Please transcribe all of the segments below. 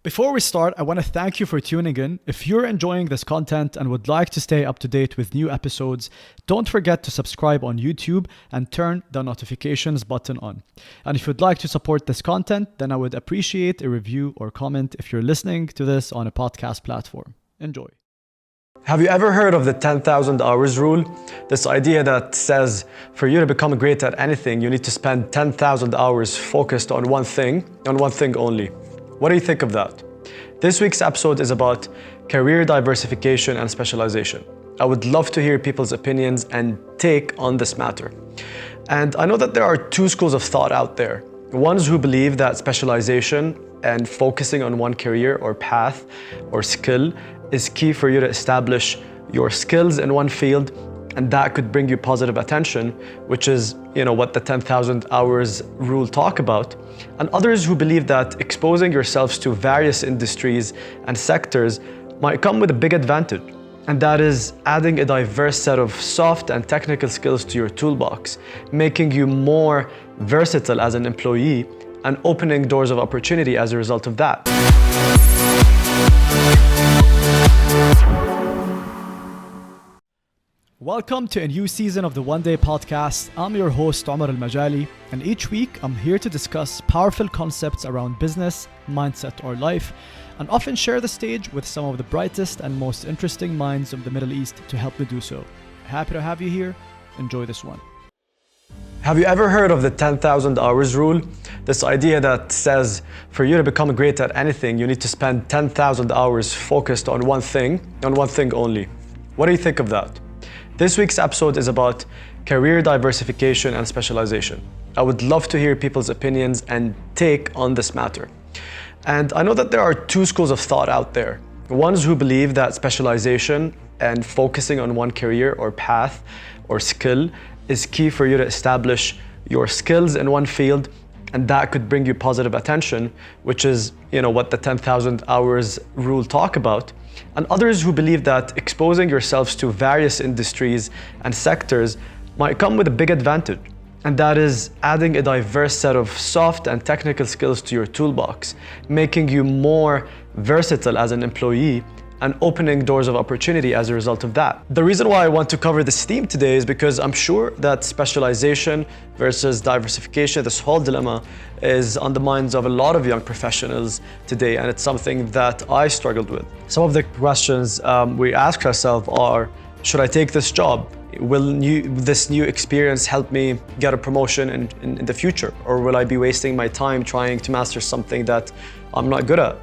Before we start, I want to thank you for tuning in. If you're enjoying this content and would like to stay up to date with new episodes, don't forget to subscribe on YouTube and turn the notifications button on. And if you'd like to support this content, then I would appreciate a review or comment if you're listening to this on a podcast platform. Enjoy. Have you ever heard of the 10,000 hours rule? This idea that says for you to become great at anything, you need to spend 10,000 hours focused on one thing only. What do you think of that? This week's episode is about career diversification and specialization. I would love to hear people's opinions and take on this matter. And I know that there are two schools of thought out there. Ones who believe that specialization and focusing on one career or path or skill is key for you to establish your skills in one field, and that could bring you positive attention, which is, what the 10,000 hours rule talk about. And others who believe that exposing yourselves to various industries and sectors might come with a big advantage, and that is adding a diverse set of soft and technical skills to your toolbox, making you more versatile as an employee and opening doors of opportunity as a result of that. Welcome to a new season of the One Day Podcast. I'm your host, Omar Almajali, and each week I'm here to discuss powerful concepts around business, mindset, or life, and often share the stage with some of the brightest and most interesting minds of the Middle East to help me do so. Happy to have you here. Enjoy this one. Have you ever heard of the 10,000 hours rule? This idea that says for you to become great at anything, you need to spend 10,000 hours focused on one thing only. What do you think of that? This week's episode is about career diversification and specialization. I would love to hear people's opinions and take on this matter. And I know that there are two schools of thought out there. Ones who believe that specialization and focusing on one career or path or skill is key for you to establish your skills in one field, and that could bring you positive attention, which is, what the 10,000 hours rule talk about. And others who believe that exposing yourselves to various industries and sectors might come with a big advantage, and that is adding a diverse set of soft and technical skills to your toolbox, making you more versatile as an employee and opening doors of opportunity as a result of that. The reason why I want to cover this theme today is because I'm sure that specialization versus diversification, this whole dilemma, is on the minds of a lot of young professionals today, and it's something that I struggled with. Some of the questions we ask ourselves are, should I take this job? Will this new experience help me get a promotion in the future? Or will I be wasting my time trying to master something that I'm not good at?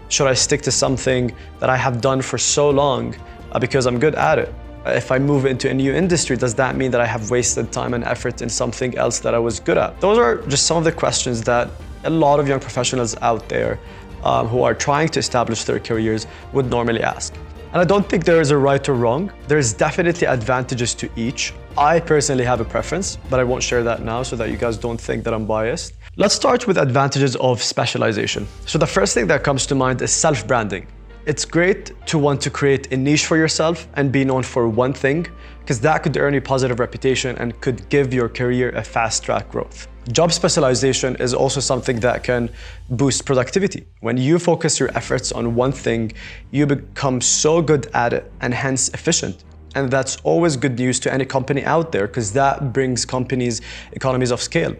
Should I stick to something that I have done for so long because I'm good at it? If I move into a new industry, does that mean that I have wasted time and effort in something else that I was good at? Those are just some of the questions that a lot of young professionals out there who are trying to establish their careers would normally ask. And I don't think there is a right or wrong. There's definitely advantages to each. I personally have a preference, but I won't share that now so that you guys don't think that I'm biased. Let's start with advantages of specialization. So the first thing that comes to mind is self-branding. It's great to want to create a niche for yourself and be known for one thing, because that could earn you positive reputation and could give your career a fast-track growth. Job specialization is also something that can boost productivity. When you focus your efforts on one thing, you become so good at it and hence efficient. And that's always good news to any company out there, because that brings companies economies of scale.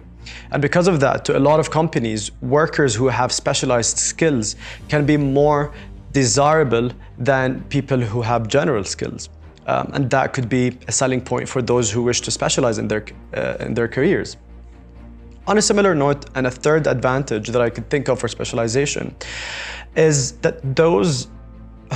And because of that, to a lot of companies, workers who have specialized skills can be more desirable than people who have general skills. And that could be a selling point for those who wish to specialize in their careers. On a similar note, and a third advantage that I could think of for specialization is that those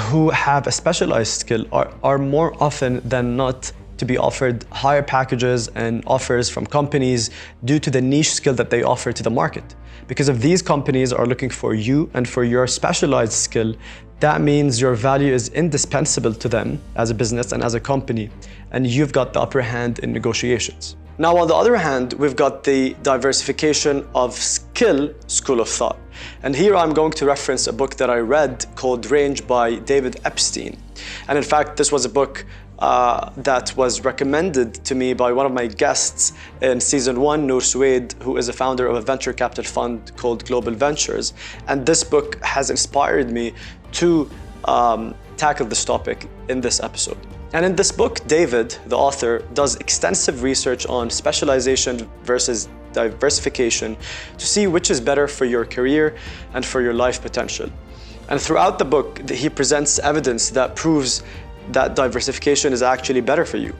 who have a specialized skill are more often than not to be offered higher packages and offers from companies due to the niche skill that they offer to the market. Because if these companies are looking for you and for your specialized skill, that means your value is indispensable to them as a business and as a company, and you've got the upper hand in negotiations. Now, on the other hand, we've got the diversification of skill school of thought. And here I'm going to reference a book that I read called Range by David Epstein. And in fact, this was a book that was recommended to me by one of my guests in season 1, Noor Suwaid, who is a founder of a venture capital fund called Global Ventures. And this book has inspired me to tackle this topic in this episode. And in this book, David, the author, does extensive research on specialization versus diversification to see which is better for your career and for your life potential. And throughout the book, he presents evidence that proves that diversification is actually better for you.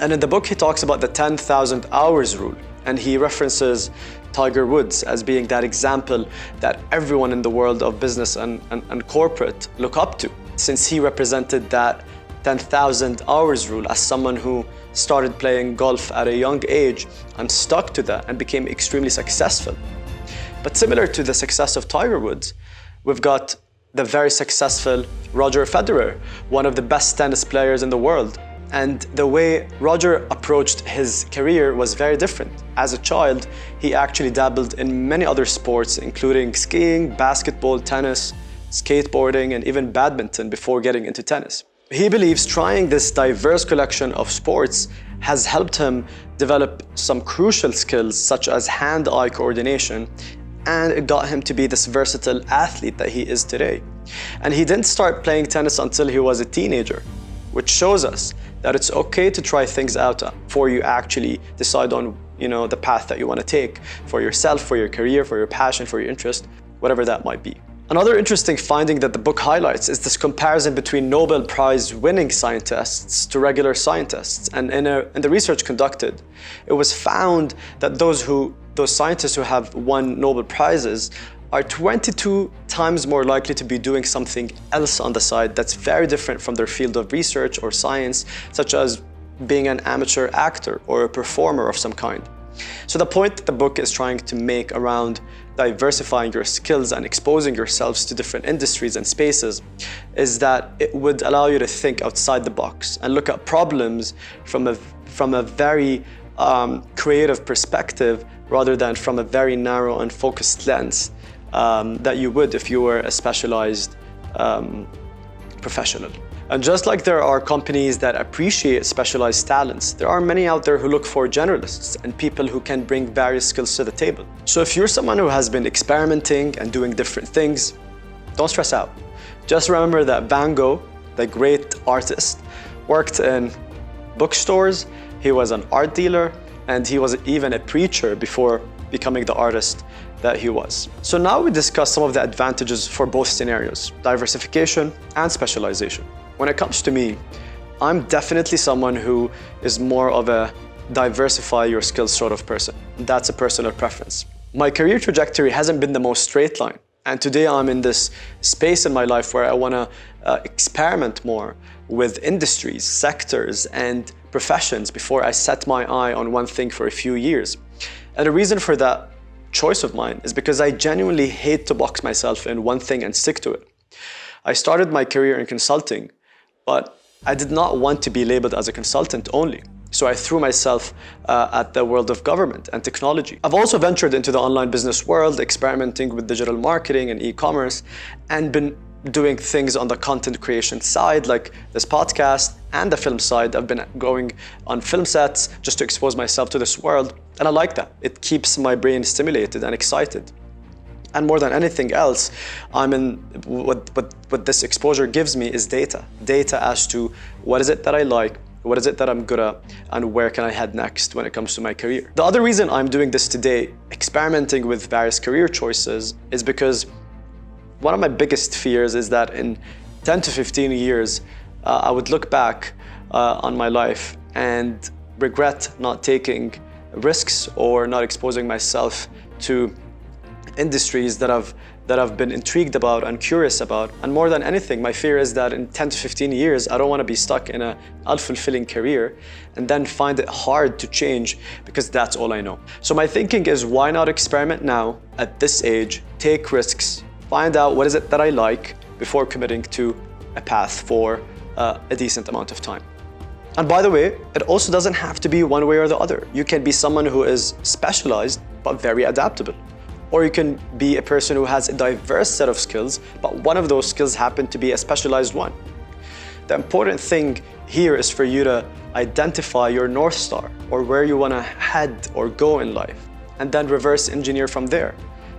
And in the book, he talks about the 10,000 hours rule, and he references Tiger Woods as being that example that everyone in the world of business and corporate look up to, since he represented that 10,000 hours rule as someone who started playing golf at a young age and stuck to that and became extremely successful. But similar to the success of Tiger Woods, we've got the very successful Roger Federer, one of the best tennis players in the world. And the way Roger approached his career was very different. As a child, he actually dabbled in many other sports, including skiing, basketball, tennis, skateboarding, and even badminton before getting into tennis. He believes trying this diverse collection of sports has helped him develop some crucial skills such as hand-eye coordination, and it got him to be this versatile athlete that he is today. And he didn't start playing tennis until he was a teenager, which shows us that it's okay to try things out before you actually decide on, the path that you want to take for yourself, for your career, for your passion, for your interest, whatever that might be. Another interesting finding that the book highlights is this comparison between Nobel Prize winning scientists to regular scientists. And in the research conducted, it was found that those scientists who have won Nobel Prizes are 22 times more likely to be doing something else on the side that's very different from their field of research or science, such as being an amateur actor or a performer of some kind. So the point that the book is trying to make around diversifying your skills and exposing yourselves to different industries and spaces is that it would allow you to think outside the box and look at problems from a very creative perspective rather than from a very narrow and focused lens that you would if you were a specialized professional. And just like there are companies that appreciate specialized talents, there are many out there who look for generalists and people who can bring various skills to the table. So if you're someone who has been experimenting and doing different things, don't stress out. Just remember that Van Gogh, the great artist, worked in bookstores, he was an art dealer, and he was even a preacher before becoming the artist that he was. So now we discuss some of the advantages for both scenarios, diversification and specialization. When it comes to me, I'm definitely someone who is more of a diversify your skills sort of person. That's a personal preference. My career trajectory hasn't been the most straight line. And today I'm in this space in my life where I want to experiment more with industries, sectors, and professions before I set my eye on one thing for a few years. And the reason for that choice of mine is because I genuinely hate to box myself in one thing and stick to it. I started my career in consulting, but I did not want to be labeled as a consultant only. So I threw myself at the world of government and technology. I've also ventured into the online business world, experimenting with digital marketing and e-commerce, and been doing things on the content creation side, like this podcast, and the film side. I've been going on film sets just to expose myself to this world, and I like that. It keeps my brain stimulated and excited. And more than anything else, what this exposure gives me is data as to what is it that I like, what is it that I'm good at, and where can I head next when it comes to my career. The other reason I'm doing this today, experimenting with various career choices, is because one of my biggest fears is that in 10 to 15 years, I would look back on my life and regret not taking risks or not exposing myself to industries that I've been intrigued about and curious about. And more than anything, my fear is that in 10 to 15 years, I don't want to be stuck in an unfulfilling career and then find it hard to change because that's all I know. So my thinking is, why not experiment now at this age, take risks, find out what is it that I like before committing to a path for a decent amount of time. And by the way, it also doesn't have to be one way or the other. You can be someone who is specialized but very adaptable. Or you can be a person who has a diverse set of skills, but one of those skills happen to be a specialized one. The important thing here is for you to identify your North Star, or where you want to head or go in life, and then reverse engineer from there.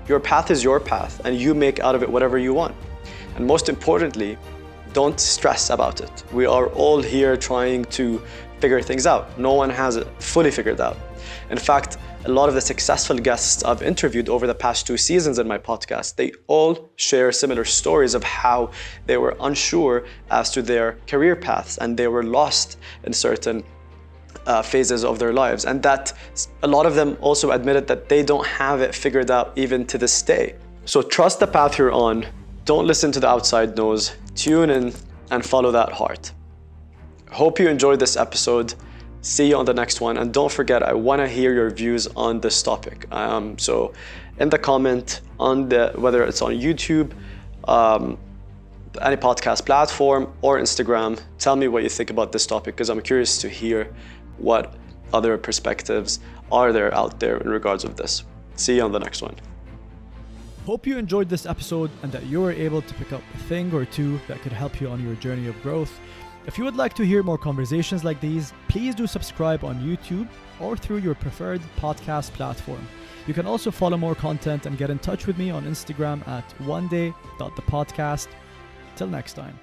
Your path is your path, and you make out of it whatever you want. And most importantly, don't stress about it. We are all here trying to figure things out. No one has it fully figured out. In fact, a lot of the successful guests I've interviewed over the past 2 seasons in my podcast, they all share similar stories of how they were unsure as to their career paths and they were lost in certain phases of their lives. And that a lot of them also admitted that they don't have it figured out even to this day. So trust the path you're on. Don't listen to the outside noise. Tune in and follow that heart. Hope you enjoyed this episode. See you on the next one. And don't forget, I want to hear your views on this topic. So in the comment on whether it's on YouTube, any podcast platform or Instagram, tell me what you think about this topic, because I'm curious to hear what other perspectives are there out there in regards of this. See you on the next one. Hope you enjoyed this episode and that you were able to pick up a thing or two that could help you on your journey of growth. If you would like to hear more conversations like these, please do subscribe on YouTube or through your preferred podcast platform. You can also follow more content and get in touch with me on Instagram at oneday.thepodcast. Till next time.